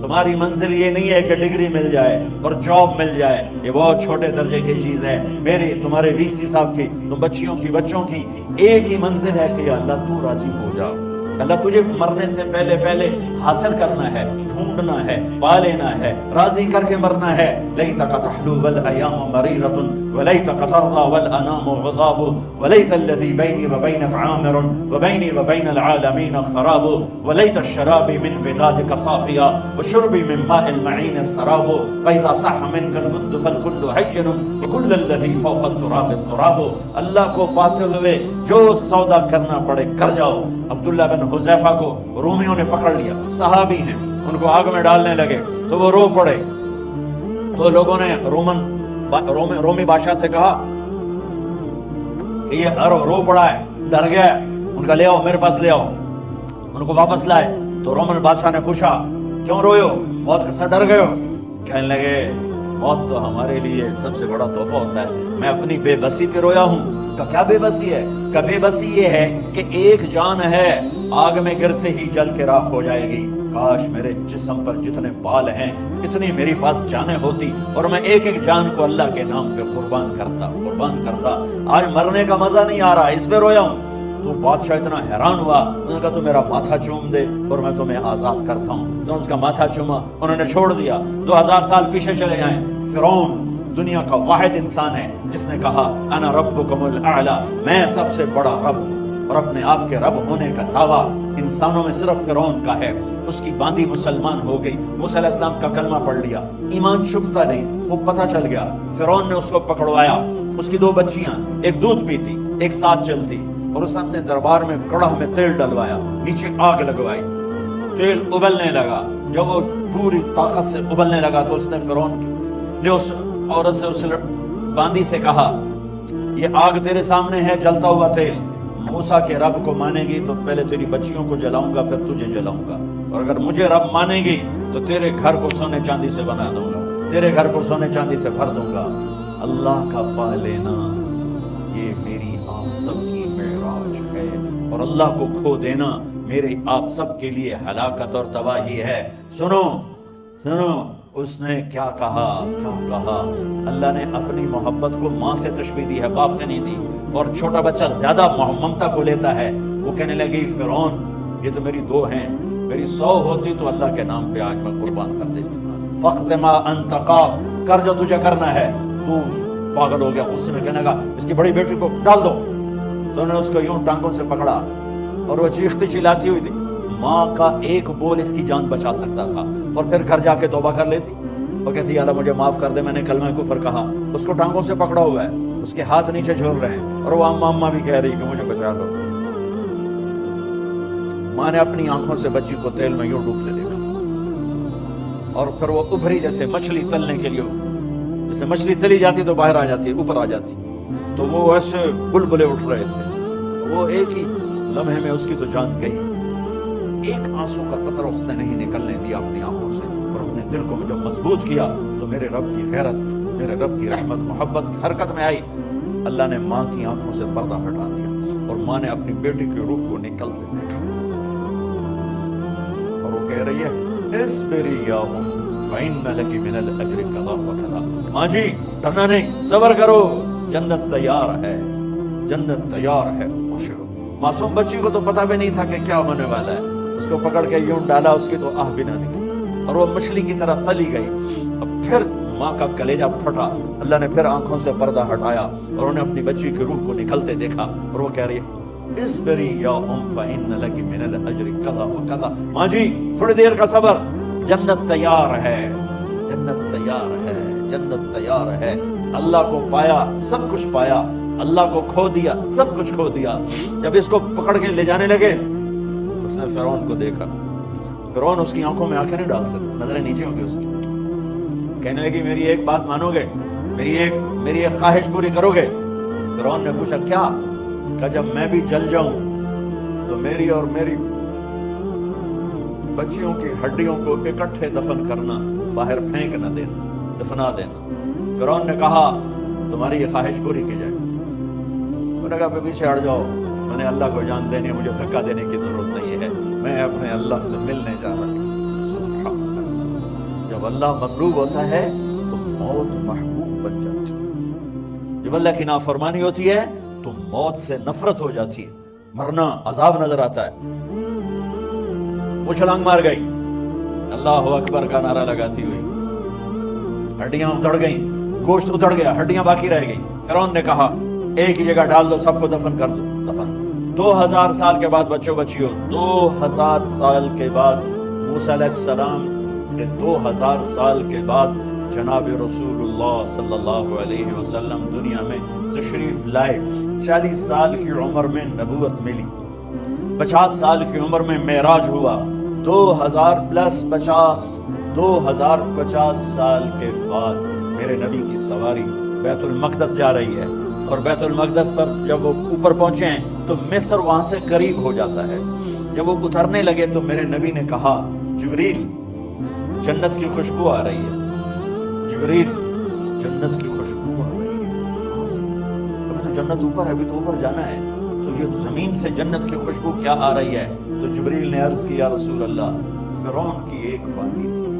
تمہاری منزل یہ نہیں ہے کہ ڈگری مل جائے اور جاب مل جائے، یہ بہت چھوٹے درجے کی چیز ہے۔ میری تمہارے وی سی صاحب کی، تم بچیوں کی، بچوں کی ایک ہی منزل ہے کہ اللہ تو راضی ہو جاؤ۔ اللہ تجھے مرنے سے پہلے حاصل کرنا ہے، ڈھونڈنا ہے، پا لینا ہے، راضی کر کے مرنا ہے۔ لیتک تحلو والایام مریرۃ ولیتک ترضی والانام غضاب ولیت الذی بینی وبینک عامر وبینی وبین العالمین خراب ولیت الشراب من ودادک صافیا وشربی من ماء المعین السراب فاذا صح منک الود فالکل حین وکل الذی فوق التراب التراب۔ اللہ کو پاتے ہوئے جو سودا کرنا پڑے کر جاؤ۔ عبداللہ بن حذیفہ کو رومیوں نے پکڑ لیا، صحابی ہیں، ان کو آگ میں ڈالنے لگے تو وہ رو پڑے۔ تو لوگوں نے رومی بادشاہ سے کہا کہ یہ رو پڑا ہے، ڈر گیا ہے، ان کا لے آؤ، میرے پاس لے آؤ۔ ان کو واپس لائے تو رومن بادشاہ نے پوچھا کیوں روئے ہو، موت سے ڈر گئے ہو؟ کہنے لگے موت تو ہمارے لیے سب سے بڑا تحفہ ہوتا ہے، میں اپنی بے بسی پہ رویا ہوں۔ کہ کیا بے بسی ہے؟ کہ بے بسی یہ ہے کہ ایک جان ہے، آگ میں گرتے ہی جل کے راکھ ہو جائے گی۔ کاش میرے جسم پر جتنے بال ہیں اتنی میری پاس جانیں ہوتی اور میں ایک ایک جان کو اللہ کے نام پہ قربان کرتا۔ آج مرنے کا مزہ نہیں آ رہا، اس پہ رویا ہوں۔ تو بادشاہ اتنا حیران ہوا، انہوں نے کہا تو میرا ماتھا چوم دے اور میں تمہیں آزاد کرتا ہوں۔ تو اس کا ماتھا چوما، انہوں نے چھوڑ دیا۔ 2000 سال پیچھے چلے جائیں، فرعون دنیا کا واحد انسان ہے جس نے کہا انا ربکم الاعلی، میں سب سے بڑا رب ہوں، اور اپنے آپ کے رب ہونے کا دعویٰ انسانوں میں صرف فرعون کا ہے۔ اس کی باندھی مسلمان ہو گئی، موسیٰ علیہ السلام کا کلمہ پڑھ لیا، ایمان چھپتا نہیں، وہ پتہ چل گیا۔ فرعون نے اس کو پکڑوایا، اس کی 2 بچیاں، ایک دودھ پیتی ایک ساتھ چلتی، اور اس نے اپنے دربار میں کڑاہ میں تیل ڈلوایا، نیچے آگ لگوائی، تیل ابلنے لگا۔ جب وہ پوری طاقت سے ابلنے لگا تو اس نے فرعون نے اس عورت سے، اس باندی سے کہا یہ آگ تیرے سامنے ہے، جلتا ہوا تیل، موسیٰ کے رب کو مانے گی تو پہلے تیری بچیوں کو جلاؤں گا، پھر تجھے جلاؤں گا، اور اگر مجھے رب مانے گی تو تیرے گھر کو سونے چاندی سے بنا دوں گا، تیرے گھر کو سونے چاندی سے بھر دوں گا۔ اللہ کا پا لینا یہ میری آپ سب کی معراج ہے، اور اللہ کو کھو دینا میرے آپ سب کے لیے ہلاکت اور تباہی ہے۔ سنو اس نے کیا کہا؟ اللہ نے اپنی محبت کو ماں سے تشبیہ دی ہے، باپ سے نہیں دی۔ اور چھوٹا بچہ زیادہ ممتا کو لیتا ہے۔ وہ کہنے لگی فرعون یہ تو میری 2 ہیں، میری 100 ہوتی تو اللہ کے نام پہ آج میں قربان کر دیتا۔ فَقْضِ مَا أَنْتَ قَاضٍ، کر جو تجھے کرنا ہے۔ تو پاگل ہو گیا، غصے میں کہنے لگا اس کی بڑی بیٹی کو ڈال دو۔ تو انہوں نے اس کو یوں ٹانگوں سے پکڑا اور وہ چیختی چلاتی ہوئی تھی۔ ماں کا ایک بول اس کی جان بچا سکتا تھا، اور پھر گھر جا کے توبہ کر لیتی۔ وہ کہتی اللہ مجھے معاف کر دے، میں نے کلمہ کفر کہا۔ اس کو ٹانگوں سے پکڑا ہوا ہے، اس کے ہاتھ نیچے جھول رہے ہیں، اور وہ اماں بھی کہہ رہی کہ مجھے بچا دو۔ ماں نے اپنی آنکھوں سے بچی کو تیل میں یوں ڈوبتے دیکھا، اور پھر وہ ابھری جیسے مچھلی تلنے کے لیے، جیسے مچھلی تلی جاتی تو باہر آ جاتی، اوپر آ جاتی، تو وہ ایسے بلبلے اٹھ رہے تھے۔ وہ ایک ہی لمحے میں اس کی تو جان گئی، ایک آنسو کا قطرہ اس نے نہیں نکلنے دیا اپنی آنکھوں سے، اور اپنے دل کو جب مضبوط کیا تو میرے رب کی غیرت، میرے رب کی رحمت محبت حرکت میں آئی۔ اللہ نے ماں کی آنکھوں سے پردہ ہٹا دیا، اور ماں نے اپنی بیٹی کی روح کو نکلتے دیکھا، اور وہ کہہ رہی ہے اصبری یا ام فإن لك من الأجر كذا وكذا۔ ماں جی ڈرنا نہیں، صبر کرو، جنت تیار ہے، جنت تیار ہے، خوش رہو۔ معصوم بچی کو تو پتہ بھی نہیں تھا کہ کیا ہونے والا ہے، اس کو پکڑ کے یوں ڈالا، اس کی تو آہ بھی نہ نکلی، اور وہ مچھلی کی طرح تلی گئی۔ اب پھر ماں کا کلیجہ پھٹا، اللہ نے پھر آنکھوں سے پردہ ہٹایا، اور انہیں اپنی بچی کی روح کو نکلتے دیکھا، اور وہ کہہ رہی ہے اصبری یا ام فإن لك من الأجر كذا وكذا۔ ماں جی تھوڑی دیر کا صبر، جنت تیار ہے، جنت تیار ہے، جنت تیار ہے۔ اللہ کو پایا سب کچھ پایا، اللہ کو کھو دیا سب کچھ کھو دیا۔ جب اس کو پکڑ کے لے جانے لگے، اس نے فرعون کو دیکھا، فرعون اس کی آنکھوں میں آنکھیں نہیں ڈال سکتا، نظریں نیچے ہوں گی اس کی۔ کہنے لگی میری ایک بات مانو گے، میری ایک خواہش پوری کرو گے؟ فرعون نے پوچھا کیا؟ کہ جب میں بھی جل جاؤں تو میری اور میری بچیوں کی ہڈیوں کو اکٹھے دفن کرنا، باہر پھینک نہ دینا، دفنا دینا۔ فرعون نے کہا تمہاری یہ خواہش پوری کی جائے۔ انہوں نے کہا پیچھے ہٹ جاؤ، میں نے اللہ کو جان دینی، مجھے دھکا دینے کی ضرورت نہیں ہے، میں اپنے اللہ سے ملنے جا رہا ہوں۔ سبحان اللہ۔ جب اللہ مطلوب ہوتا ہے تو موت محبوب بن جاتی ہے، جب اللہ کی نافرمانی ہوتی ہے تو موت سے نفرت ہو جاتی ہے، مرنا عذاب نظر آتا ہے۔ وہ چھلانگ مار گئی، اللہ اکبر کا نعرہ لگاتی ہوئی، ہڈیاں اتڑ گئیں، گوشت اتڑ گیا، ہڈیاں باقی رہ گئی۔ فرعون نے کہا ایک ہی جگہ ڈال دو، سب کو دفن کر دو۔ دفن 2000 سال کے بعد بچوں بچیوں، 2000 سال کے بعد موسیٰ علیہ السلام کے 2000 سال کے بعد جناب رسول اللہ صلی اللہ علیہ وسلم دنیا میں تشریف لائے۔ 40 سال کی عمر میں نبوت ملی، 50 سال کی عمر میں معراج ہوا، 2050 سال کے بعد میرے نبی کی سواری بیت المقدس جا رہی ہے، اور بیت المقدس پر جب وہ اوپر پہنچے ہیں تو مصر وہاں سے قریب ہو جاتا ہے۔ جب وہ اترنے لگے تو میرے نبی نے کہا جبریل جنت کی خوشبو آ رہی ہے، جبریل جنت کی خوشبو آ رہی ہے، ابھی تو جنت اوپر ہے، ابھی تو اوپر جانا ہے، تو یہ زمین سے جنت کی خوشبو کیا آ رہی ہے؟ تو جبریل نے عرض کیا رسول اللہ فرعون کی ایک بانی تھی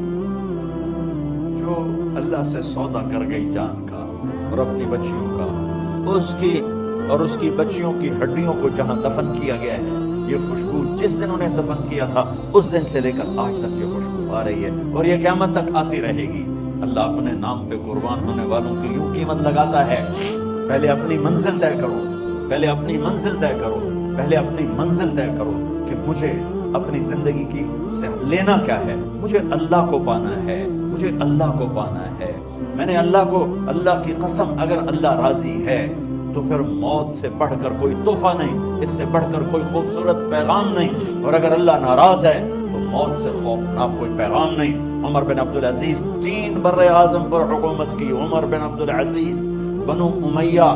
جو اللہ سے سودا کر گئی جان کا اور اپنی بچیوں کا، اس کی بچیوں کی ہڈیوں کو جہاں دفن کیا گیا ہے، یہ خوشبو جس دن انہیں دفن کیا تھا اس دن سے لے کر آج تک یہ خوشبو آ رہی ہے اور یہ قیامت تک آتی رہے گی۔ اللہ اپنے نام پہ قربان ہونے والوں کی یوں قیمت لگاتا ہے، پہلے اپنی منزل طے کرو، پہلے اپنی منزل طے کرو، پہلے اپنی منزل طے کرو کہ مجھے اپنی زندگی کی سے لینا کیا ہے، مجھے اللہ کو پانا ہے، مجھے اللہ کو پانا ہے۔ میں نے اللہ کی قسم، اگر اللہ راضی ہے تو پھر موت سے بڑھ کر کوئی تحفہ نہیں، اس سے بڑھ کر کوئی خوبصورت پیغام نہیں، اور اگر اللہ ناراض ہے تو موت سے خوفناک کوئی پیغام نہیں۔ عمر بن عبدالعزیز 3 بر اعظم پر حکومت کی، عمر بن عبدالعزیز، بنو امیہ،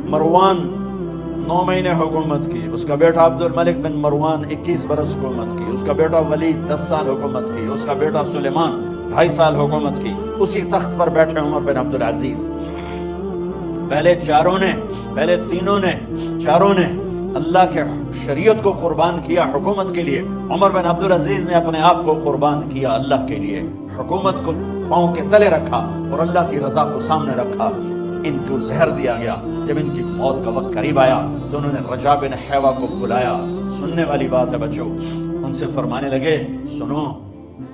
مروان 9 مہینے حکومت کی، اس کا بیٹا عبد الملک بن مروان 21 برس حکومت کی، اس کا بیٹا ولید 10 سال حکومت کی، اس کا بیٹا سلیمان 2.5 سال حکومت کی، اسی تخت پر بیٹھے عمر بن عبدالعزیز۔ پہلے تینوں نے اللہ کے شریعت کو قربان کیا حکومت کے لیے، عمر بن عبدالعزیز نے اپنے آپ کو قربان کیا اللہ کے لیے، حکومت کو پاؤں کے تلے رکھا اور اللہ کی رضا کو سامنے رکھا۔ ان کو زہر دیا گیا، جب ان کی موت کا وقت قریب آیا تو انہوں نے رجا بن حیوہ کو بلایا، سننے والی بات ہے بچوں، ان سے فرمانے لگے سنو،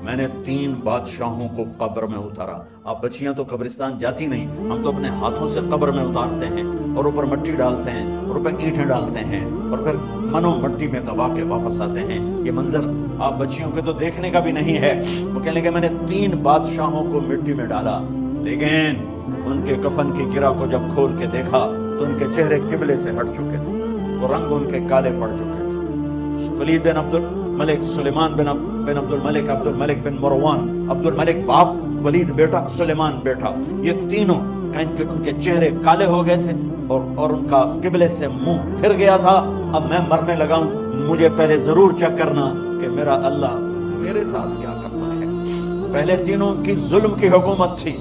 میں نے 3 بادشاہوں کو قبر میں اتارا، آپ بچیاں تو قبرستان جاتی نہیں، ہم تو اپنے ہاتھوں سے قبر میں اتارتے ہیں اور اوپر مٹی ڈالتے ہیں اور اوپر اینٹیں ڈالتے ہیں اور پھر منو مٹی میں دبا کے واپس آتے ہیں، یہ منظر آپ بچیوں کے تو دیکھنے کا بھی نہیں ہے۔ وہ کہنے لگے میں نے 3 بادشاہوں کو مٹی میں ڈالا، لیکن ان کے کفن کی گرہ کو جب کھول کے دیکھا تو ان کے چہرے قبلے سے ہٹ چکے تھے، وہ رنگ ان کے کالے پڑ چکے تھے۔ ولید بن عبد الملک، سلیمان بن عبد الملک، عبد الملک بن مروان، عبد الملک باپ، ولید بیٹا، سلیمان بیٹا، یہ تینوں ان کے چہرے کالے ہو گئے تھے اور ان کا قبلے سے منہ پھر گیا تھا۔ اب میں مرنے لگا ہوں، مجھے پہلے ضرور چیک کرنا کہ میرا اللہ میرے ساتھ کیا کرتا ہے۔ پہلے تینوں کی ظلم کی حکومت تھی،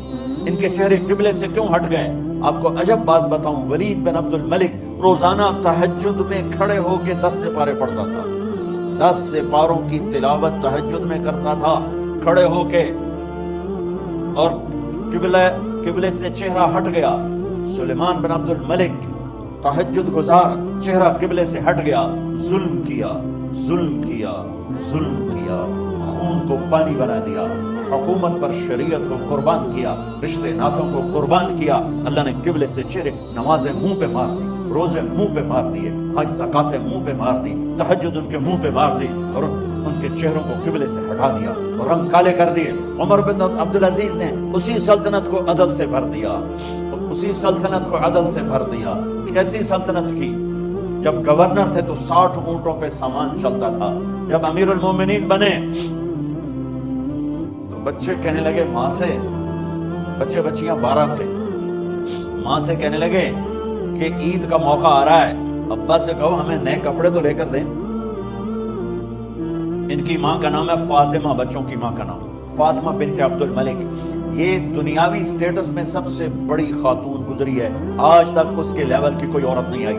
ان کے چہرے قبلے سے کیوں ہٹ گئے؟ آپ کو عجب بات بتاؤں، ولید بن عبد الملک روزانہ تہجد میں کھڑے ہو کے 10 سپارے پڑھتا تھا، 10 سپاروں کی تلاوت تہجد میں کرتا تھا کھڑے ہو کے، اور قبلے سے چہرہ ہٹ گیا۔ سلیمان بن عبد الملک تہجد گزار، چہرہ قبلے سے ہٹ گیا، ظلم کیا، خون کو پانی بنا دیا، حکومت پر شریعت کو قربان کیا، رشتے ناتوں کو قربان کیا۔ اللہ نے قبلے سے چہرے، نمازیں منہ پہ مار دی، روزے منہ پہ مار دیے، حج زکاتیں منہ پہ مار دی، تہجد ان کے منہ پہ مار دی اور ان کے چہروں کو قبلے سے ہٹا دیا اور رنگ کالے کر دیے۔ عمر بن عبدالعزیز نے اسی سلطنت کو عدل سے بھر دیا، کیسی سلطنت کی؟ جب گورنر تھے تو 60 اونٹوں پہ سامان چلتا تھا، جب امیر المومنین بنے تو بچے کہنے لگے ماں سے، بچیاں 12 تھے، ماں سے کہنے لگے کہ عید کا موقع آ رہا ہے، ابا سے کہو ہمیں نئے کپڑے تو لے کر دیں۔ ان کی ماں کا نام ہے فاطمہ، بچوں کی ماں کا نام فاطمہ بنت عبد الملک۔ یہ دنیاوی سٹیٹس میں سب سے بڑی خاتون گزری ہے، آج تک اس کے لیول کی کوئی عورت نہیں آئی۔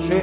6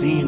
3